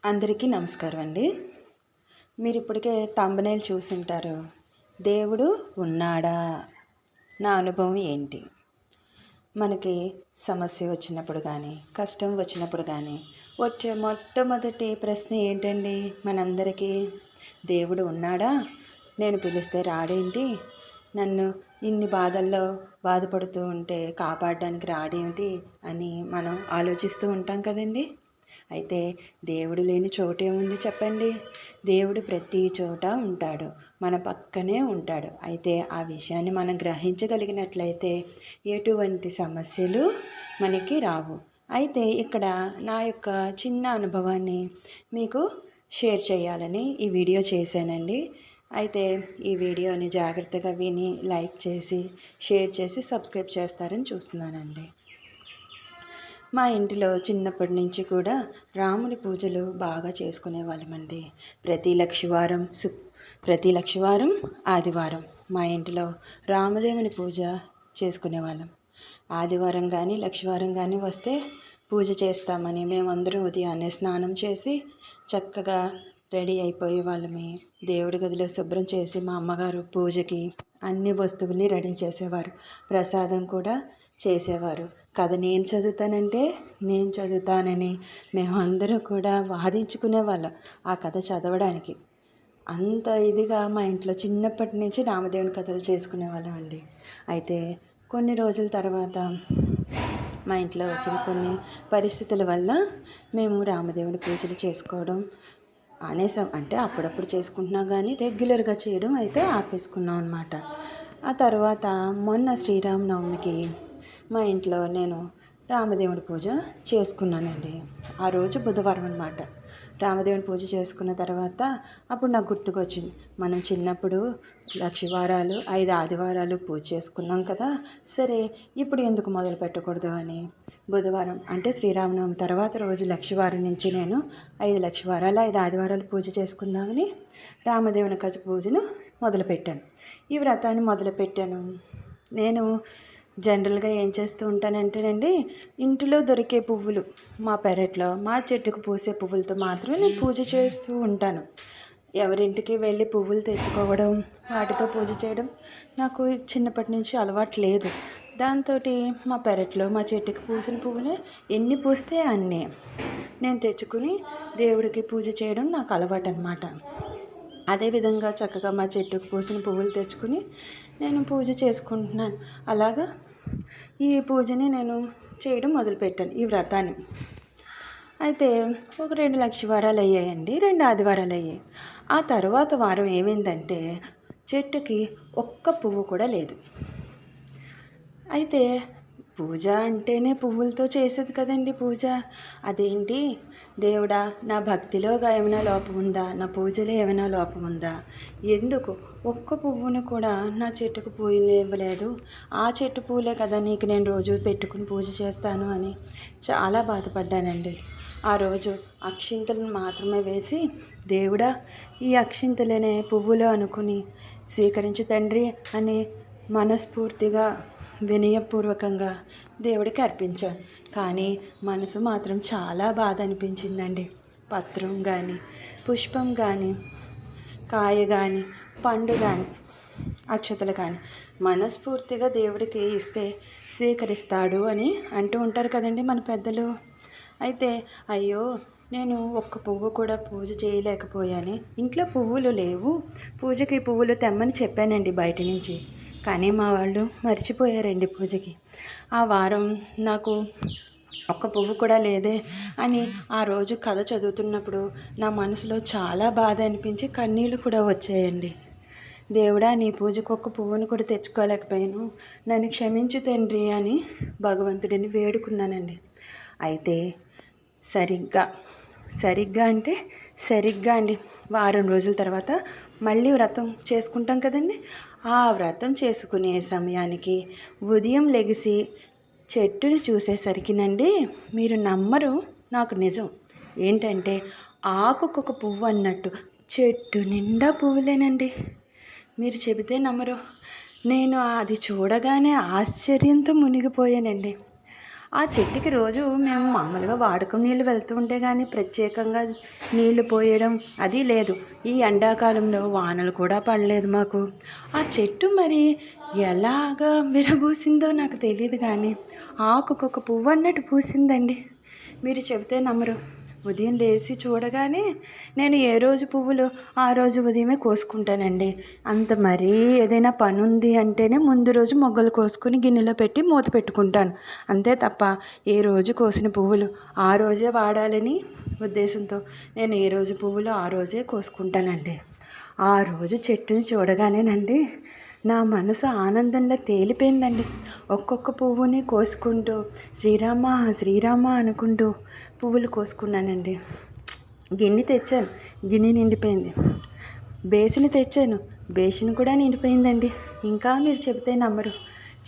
అందరికీ నమస్కారం అండి. మీరు ఇప్పటికే థంబ్‌నెయిల్ చూసుంటారు. దేవుడు ఉన్నాడా? నా అనుభవం ఏంటి? మనకి సమస్య వచ్చినప్పుడు కానీ, కష్టం వచ్చినప్పుడు కానీ వచ్చే మొట్టమొదటి ప్రశ్న ఏంటండి మనందరికీ? దేవుడు ఉన్నాడా? నేను పిలిస్తే రాడేంటి? నన్ను ఇన్ని బాధల్లో బాధపడుతూ ఉంటే కాపాడడానికి రాడేంటి అని మనం ఆలోచిస్తూ ఉంటాం కదండి. అయితే దేవుడు లేని చోటేముంది చెప్పండి. దేవుడు ప్రతి చోట ఉంటాడు, మన పక్కనే ఉంటాడు. అయితే ఆ విషయాన్ని మనం గ్రహించగలిగినట్లయితే ఎటువంటి సమస్యలు మనకి రావు. అయితే ఇక్కడ నా యొక్క చిన్న అనుభవాన్ని మీకు షేర్ చేయాలని ఈ వీడియో చేశానండి. అయితే ఈ వీడియోని జాగ్రత్తగా విని లైక్ చేసి షేర్ చేసి సబ్స్క్రైబ్ చేస్తారని చూస్తున్నానండి. మా ఇంటిలో చిన్నప్పటి నుంచి కూడా రాముని పూజలు బాగా చేసుకునేవాళ్ళమండి. ప్రతి లక్షవారం ఆదివారం మా ఇంటిలో రామదేవుని పూజ చేసుకునేవాళ్ళం. ఆదివారం కానీ లక్షవారం కానీ వస్తే పూజ చేస్తామని మేమందరం ఉదయాన్నే స్నానం చేసి చక్కగా రెడీ అయిపోయే వాళ్ళమే. దేవుడి గదిలో శుభ్రం చేసి మా అమ్మగారు పూజకి అన్ని వస్తువుల్ని రెడీ చేసేవారు. ప్రసాదం కూడా చేసేవారు. కథ నేను చదువుతానని మేమందరం కూడా వాదించుకునేవాళ్ళం ఆ కథ చదవడానికి. అంత ఇదిగా మా ఇంట్లో చిన్నప్పటి నుంచి రామదేవుని కథలు చేసుకునేవాళ్ళం అండి. అయితే కొన్ని రోజుల తర్వాత మా ఇంట్లో వచ్చిన కొన్ని పరిస్థితుల వల్ల మేము రామదేవుని పూజలు చేసుకోవడం ఆనేసాం. అంటే అప్పుడప్పుడు చేసుకుంటున్నాం కానీ రెగ్యులర్గా చేయడం అయితే ఆపేసుకున్నాం అన్నమాట. ఆ తర్వాత మొన్న శ్రీరామనవమికి మా ఇంట్లో నేను రామదేవుడి పూజ చేసుకున్నానండి. ఆ రోజు బుధవారం అన్నమాట. రామదేవుని పూజ చేసుకున్న తర్వాత అప్పుడు నాకు గుర్తుకొచ్చింది, మనం చిన్నప్పుడు లక్షవారాలు 5 ఆదివారాలు పూజ చేసుకున్నాం కదా, సరే ఇప్పుడు ఎందుకు మొదలు పెట్టకూడదు అని బుధవారం అంటే శ్రీరామనవమి తర్వాత రోజు లక్షవారం నుంచి నేను 5 లక్షవారాలు 5 ఆదివారాలు పూజ చేసుకుందామని రామదేవుని పూజను మొదలుపెట్టాను. ఈ వ్రతాన్ని మొదలుపెట్టాను. నేను జనరల్గా ఏం చేస్తూ ఉంటానంటేనండి, ఇంటిలో దొరికే పువ్వులు మా పెరట్లో మా చెట్టుకు పూసే పువ్వులతో మాత్రమే నేను పూజ చేస్తూ ఉంటాను. ఎవరింటికి వెళ్ళి పువ్వులు తెచ్చుకోవడం వాటితో పూజ చేయడం నాకు చిన్నప్పటి నుంచి అలవాటు లేదు. దాంతో మా పెరట్లో మా చెట్టుకి పూసిన పువ్వులే ఎన్ని పూస్తే అన్నీ నేను తెచ్చుకుని దేవుడికి పూజ చేయడం నాకు అలవాటు అన్నమాట. అదేవిధంగా చక్కగా మా చెట్టుకు పూసిన పువ్వులు తెచ్చుకుని నేను పూజ చేసుకుంటున్నాను. అలాగా ఈ పూజని నేను చేయడం మొదలుపెట్టాను, ఈ వ్రతాన్ని. అయితే ఒక 2 లక్షవారాలు అయ్యాయండి, 2 ఆదివారాలు అయ్యాయి. ఆ తర్వాత వారం ఏమైందంటే చెట్టుకి ఒక్క పువ్వు కూడా లేదు. అయితే పూజ అంటేనే పువ్వులతో చేసేది కదండి పూజ. అదేంటి దేవుడా, నా భక్తిలో ఏమైనా లోపం ఉందా, నా పూజలో ఏమైనా లోపం ఉందా, ఎందుకు ఒక్క పువ్వును కూడా నా చెట్టుకు పూలు ఇవ్వలేదు, ఆ చెట్టు పూలే కదా నీకు నేను రోజు పెట్టుకుని పూజ చేస్తాను అని చాలా బాధపడ్డానండి. ఆ రోజు అక్షింతలను మాత్రమే వేసి, దేవుడా ఈ అక్షింతలనే పువ్వులు అనుకుని స్వీకరించు తండ్రి అని మనస్ఫూర్తిగా వినయపూర్వకంగా దేవుడికి అర్పించాను. కానీ మనసు మాత్రం చాలా బాధ అనిపించిందండి. పత్రం కానీ, పుష్పం కానీ, కాయ కానీ, పండు కానీ, అక్షతలు కానీ మనస్ఫూర్తిగా దేవుడికి ఇస్తే స్వీకరిస్తాడు అని అంటూ ఉంటారు కదండి మన పెద్దలు. అయితే అయ్యో, నేను ఒక్క పువ్వు కూడా పూజ చేయలేకపోయాను. ఇంట్లో పువ్వులు లేవు, పూజకి పువ్వులు తెమ్మని చెప్పానండి బయట నుంచి. కానీ మా వాళ్ళు మర్చిపోయారండి పూజకి. ఆ వారం నాకు ఒక్క పువ్వు కూడా లేదే అని ఆ రోజు కథ చదువుతున్నప్పుడు నా మనసులో చాలా బాధ అనిపించి కన్నీళ్ళు కూడా వచ్చాయండి. దేవుడా, నీ పూజకు ఒక్క పువ్వును కూడా తెచ్చుకోలేకపోయాను, నన్ను క్షమించు తండ్రి అని భగవంతుడిని వేడుకున్నానండి. అయితే సరిగ్గా అండి వారం రోజుల తర్వాత మళ్ళీ వ్రతం చేసుకుంటాం కదండి. ఆ వ్రతం చేసుకునే సమయానికి ఉదయం లెగిసి చెట్టుని చూసేసరికినండి, మీరు నమ్మరు, నాకు నిజం ఏంటంటే ఆకుకొక పువ్వు అన్నట్టు చెట్టు నిండా పువ్వులేనండి. మీరు చెబితే నమ్మరు. నేను అది చూడగానే ఆశ్చర్యంతో మునిగిపోయానండి. ఆ చెట్టుకి రోజు మేము మామూలుగా వాడకం నీళ్ళు వెళ్తూ ఉంటే కానీ ప్రత్యేకంగా నీళ్లు పోయడం అది లేదు. ఈ ఎండాకాలంలో వానలు కూడా పడలేదు మాకు. ఆ చెట్టు మరి ఎలాగా విరబూసిందో నాకు తెలియదు కానీ ఆకుకొక పువ్వు అన్నట్టు పూసిందండి. మీరు చెబితే నమ్మరు. ఉదయం లేచి చూడగానే నేను ఏ రోజు పువ్వులు ఆ రోజు ఉదయమే కోసుకుంటానండి. అంత మరీ ఏదైనా పని ఉంది అంటేనే ముందు రోజు మొగ్గలు కోసుకుని గిన్నెలో పెట్టి మూత పెట్టుకుంటాను. అంతే తప్ప ఏ రోజు కోసిన పువ్వులు ఆ రోజే వాడాలని ఉద్దేశంతో నేను ఏ రోజు పువ్వులు ఆ రోజే కోసుకుంటానండి. ఆ రోజు చెట్టుని చూడగానేనండి నా మనసు ఆనందంలో తేలిపోయిందండి. ఒక్కొక్క పువ్వుని కోసుకుంటూ శ్రీరామ శ్రీరామ అనుకుంటూ పువ్వులు కోసుకున్నానండి. గిన్నె తెచ్చాను, గిన్నె నిండిపోయింది. బేసిన్ తెచ్చాను, బేసిన్ కూడా నిండిపోయిందండి. ఇంకా మీరు చెబితే నమ్మరు,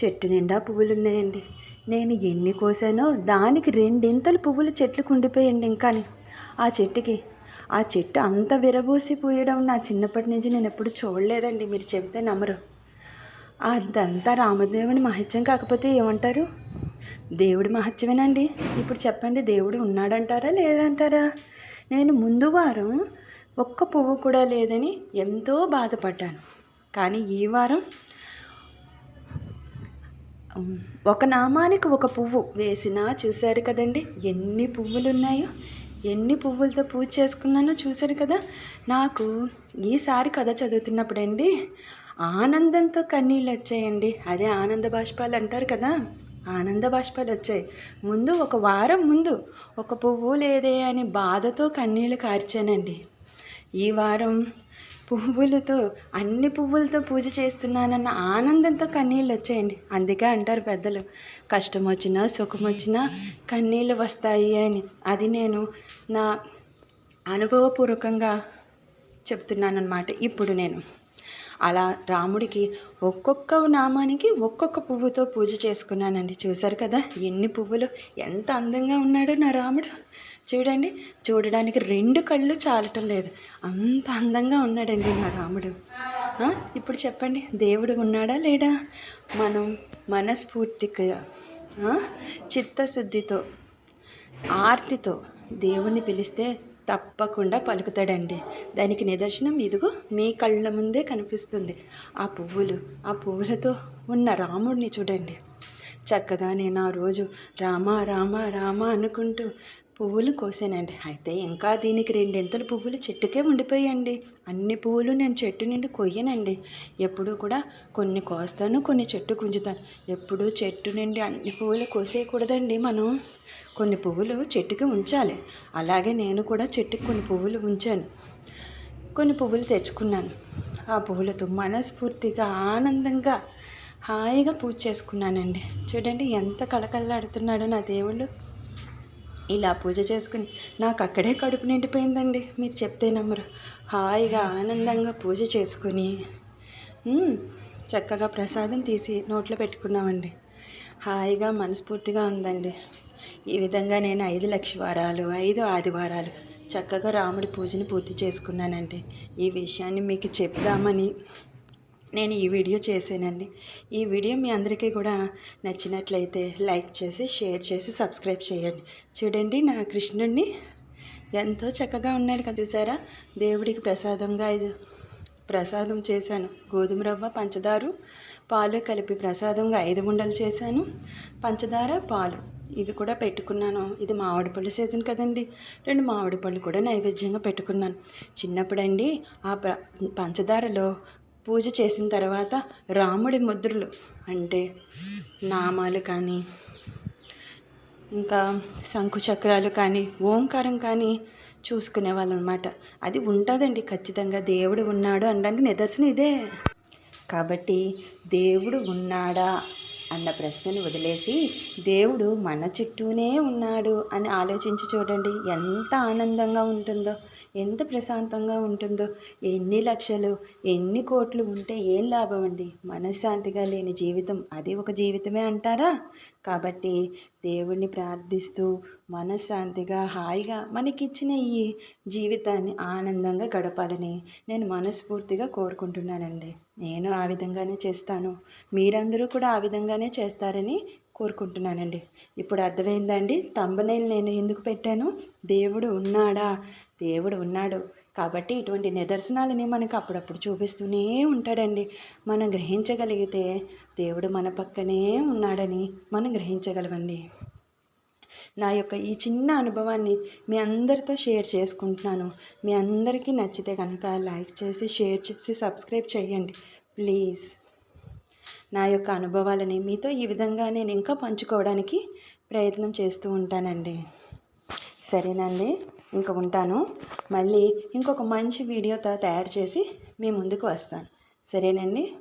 చెట్టు నిండా పువ్వులు ఉన్నాయండి. నేను ఎన్ని కోసానో దానికి రెండింతలు పువ్వులు చెట్లకు ఉండిపోయండి. ఇంకాని ఆ చెట్టు అంత విరబూసి పూయడం నా చిన్నప్పటి నుంచి నేను ఎప్పుడు చూడలేదండి. మీరు చెబితే నమ్మరు. అదంతా రామదేవుని మహత్యం కాకపోతే ఏమంటారు? దేవుడి మహత్యమేనండి. ఇప్పుడు చెప్పండి, దేవుడు ఉన్నాడంటారా లేదంటారా? నేను ముందు వారం ఒక్క పువ్వు కూడా లేదని ఎంతో బాధపడ్డాను. కానీ ఈ వారం ఒక నామానికి ఒక పువ్వు వేసినా చూశారు కదండి ఎన్ని పువ్వులు ఉన్నాయో. ఎన్ని పువ్వులతో పూజ చేసుకున్నానో చూశారు కదా. నాకు ఈసారి కథ చదువుతున్నప్పుడండి ఆనందంతో కన్నీళ్ళు వచ్చాయండి. అదే ఆనంద బాష్పాలు అంటారు కదా, ఆనంద బాష్పాలు వచ్చాయి. ముందు ఒక వారం ముందు ఒక పువ్వు లేదే అని బాధతో కన్నీళ్ళు కార్చానండి. ఈ వారం పువ్వులతో అన్ని పువ్వులతో పూజ చేస్తున్నానన్న ఆనందంతో కన్నీళ్ళు వచ్చాయండి. అందుకే అంటారు పెద్దలు, కష్టం వచ్చినా సుఖం వచ్చినా కన్నీళ్ళు వస్తాయి అని. అది నేను నా అనుభవపూర్వకంగా చెప్తున్నానన్నమాట. ఇప్పుడు నేను అలా రాముడికి ఒక్కొక్క నామానికి ఒక్కొక్క పువ్వుతో పూజ చేసుకున్నానండి. చూశారు కదా ఎన్ని పువ్వులు, ఎంత అందంగా ఉన్నాడో నా రాముడు. చూడండి, చూడడానికి రెండు కళ్ళు చాలటం లేదు, అంత అందంగా ఉన్నాడండి నా రాముడు. ఇప్పుడు చెప్పండి, దేవుడు ఉన్నాడా లేడా? మనం మనస్ఫూర్తిగా చిత్తశుద్ధితో ఆర్తితో దేవుణ్ణి పిలిస్తే తప్పకుండా పలుకుతాడండి. దానికి నిదర్శనం ఇదిగో మీ కళ్ళ ముందే కనిపిస్తుంది. ఆ పువ్వులతో ఉన్న రాముడిని చూడండి. చక్కగా నేను ఆ రోజు రామ రామ రామ అనుకుంటూ పువ్వులు కోసానండి. అయితే ఇంకా దీనికి రెండింతలు పువ్వులు చెట్టుకే ఉండిపోయాయండి. అన్ని పువ్వులు నేను చెట్టు నుండి కొయ్యనండి. ఎప్పుడూ కూడా కొన్ని కోస్తాను, కొన్ని చెట్టు గుంజుతాను. ఎప్పుడూ చెట్టు నుండి అన్ని పువ్వులు కోసేయకూడదండి. మనం కొన్ని పువ్వులు చెట్టుకి ఉంచాలి. అలాగే నేను కూడా చెట్టుకి కొన్ని పువ్వులు ఉంచాను, కొన్ని పువ్వులు తెచ్చుకున్నాను. ఆ పువ్వులతో మనస్ఫూర్తిగా ఆనందంగా హాయిగా పూజ చేసుకున్నానండి. చూడండి ఎంత కళకళలాడుతున్నాడో నా దేవుళ్ళు. ఇలా పూజ చేసుకుని నాకు అక్కడే కడుపు నిండిపోయిందండి. మీరు చెప్తే నమ్మరు. హాయిగా ఆనందంగా పూజ చేసుకుని చక్కగా ప్రసాదం తీసి నోట్లో పెట్టుకున్నామండి. హాయిగా మనస్ఫూర్తిగా ఉందండి. ఈ విధంగా నేను 5 లక్షవారాలు 5 ఆదివారాలు చక్కగా రాముడి పూజని పూర్తి చేసుకున్నానండి. ఈ విషయాన్ని మీకు చెప్దామని నేను ఈ వీడియో చేశానండి. ఈ వీడియో మీ అందరికీ కూడా నచ్చినట్లయితే లైక్ చేసి షేర్ చేసి సబ్స్క్రైబ్ చేయండి. చూడండి నా కృష్ణుడిని ఎంతో చక్కగా ఉన్నాడు కదా, చూసారా? దేవుడికి ప్రసాదంగా ప్రసాదం చేశాను. గోధుమ రవ్వ, పంచదార, పాలు కలిపి ప్రసాదంగా 5 ఉండలు చేశాను. పంచదార, పాలు ఇవి కూడా పెట్టుకున్నాను. ఇది మామిడి పళ్ళు సీజన్ కదండి, 2 మామిడి పళ్ళు కూడా నైవేద్యంగా పెట్టుకున్నాను. చిన్నప్పుడండి ఆ పంచదారలో పూజ చేసిన తర్వాత రాముడి ముద్రలు అంటే నామాలు కానీ ఇంకా శంకు చక్రాలు కానీ ఓంకారం కానీ చూసుకునేవాళ్ళు అనమాట. అది ఉంటుందండి ఖచ్చితంగా. దేవుడు ఉన్నాడు అనడానికి నిదర్శనం ఇదే. కాబట్టి దేవుడు ఉన్నాడా అన్న ప్రశ్నను వదిలేసి దేవుడు మన చుట్టూనే ఉన్నాడు అని ఆలోచించి చూడండి. ఎంత ఆనందంగా ఉంటుందో, ఎంత ప్రశాంతంగా ఉంటుందో. ఎన్ని లక్షలు ఎన్ని కోట్లు ఉంటే ఏం లాభం అండి? మనశ్శాంతిగా లేని జీవితం అది ఒక జీవితమే అంటారా? కాబట్టి దేవుణ్ణి ప్రార్థిస్తూ మనశ్శాంతిగా హాయిగా మనకిచ్చిన ఈ జీవితాన్ని ఆనందంగా గడపాలని నేను మనస్ఫూర్తిగా కోరుకుంటున్నానండి. నేను ఆ విధంగానే చేస్తాను, మీరందరూ కూడా ఆ విధంగానే చేస్తారని కోరుకుంటున్నానండి. ఇప్పుడు అర్థమైందండి థంబ్‌నెయిల్ నేను ఎందుకు పెట్టాను? దేవుడు ఉన్నాడా? దేవుడు ఉన్నాడు. కాబట్టి ఇటువంటి నిదర్శనాలని మనకు అప్పుడప్పుడు చూపిస్తూనే ఉంటాడండి. మనం గ్రహించగలిగితే దేవుడు మన పక్కనే ఉన్నాడని మనం గ్రహించగలమండి. నా యొక్క ఈ చిన్న అనుభవాన్ని మీ అందరితో షేర్ చేసుకుంటున్నాను. మీ అందరికీ నచ్చితే కనుక లైక్ చేసి, షేర్ చేసి, సబ్స్క్రైబ్ చేయండి ప్లీజ్. నా యొక్క అనుభవాలని మీతో ఈ విధంగా నేను ఇంకా పంచుకోవడానికి ప్రయత్నం చేస్తూ ఉంటానండి. సరేనండి, ఇంక ఉంటాను. మళ్ళీ ఇంకొక మంచి వీడియోతో తయారు చేసి మీ ముందుకు వస్తాను. సరేనండి.